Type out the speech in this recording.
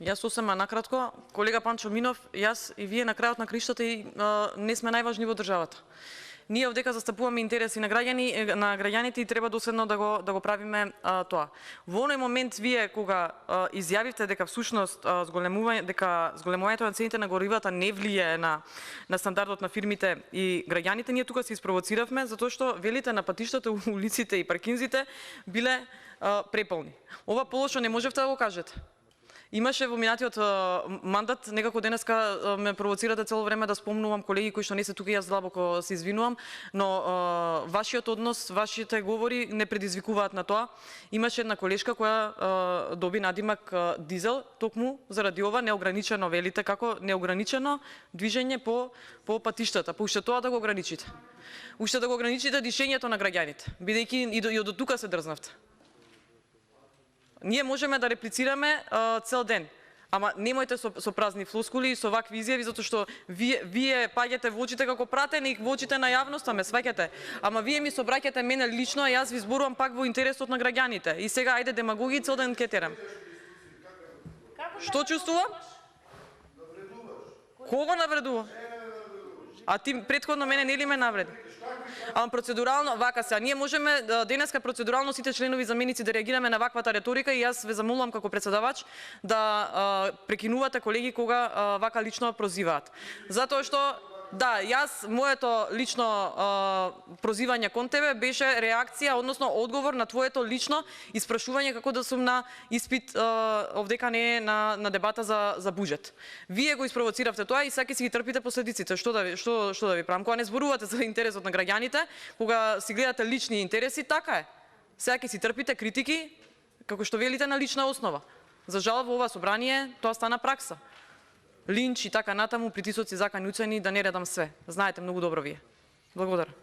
Јас сосема накратко, колега Панчо Минов, јас и вие на крајот на криштата не сме најважни во државата. Ние овдека застапуваме интереси на граѓаните и треба доследно да го правиме тоа. Во оној момент вие кога изјавивте дека всушност зголемувањето на цените на горивата не влијае на стандардот на фирмите и граѓаните, ние тука се испровоциравме затоа што велите на патиштата, улиците и паркинзите биле преполни. Ова полошо не можевте да го кажете. Имаше во минатиот мандат, некако денеска ме провоцирате цело време да спомнувам колеги кои што не се тука, јас длабоко се извинувам, но вашиот однос, вашите говори не предизвикуваат на тоа. Имаше една колешка која доби надимак дизел, токму заради ова неограничено, велите, како неограничено движење по патиштата, па уште тоа да го ограничите. Уште да го ограничите дишењето на граѓаните, бидејќи и од тука се дрзнавте. Ние можеме да реплицираме цел ден, ама немојте со празни флоскули и со вакви изјави, затоа што вие паѓате во очите како пратеник во очите на јавноста, ме сваќате. Ама вие ми се обраќате мене лично, а јас ви зборувам пак во интересот на граѓаните. И сега ајде демагоги цел ден ке терам. Што чувствувам? Кого навредува? А ти претходно мене нели ме навреди? Ама процедурално, вака се, ние можеме денеска процедурално сите членови заменици да реагираме на ваквата реторика и јас ве замолувам како председавач да прекинувате колеги кога вака лично прозиваат. Затоа што да, јас моето лично прозивање кон тебе беше реакција, односно одговор на твоето лично испрашување како да сум на испит овдека не е на дебата за буџет. Вие го испровоциравте тоа и сега ќе си ги трпите последиците. Што да ви правам? Кога не зборувате за интересот на граѓаните, кога си гледате лични интереси, така е. Сега ќе си трпите критики како што велите на лична основа. За жал во ова собрание тоа стана пракса. Линч и така натаму, притисоци, закани, уцени, да не редам све. Знаете многу добро вие. Благодарам.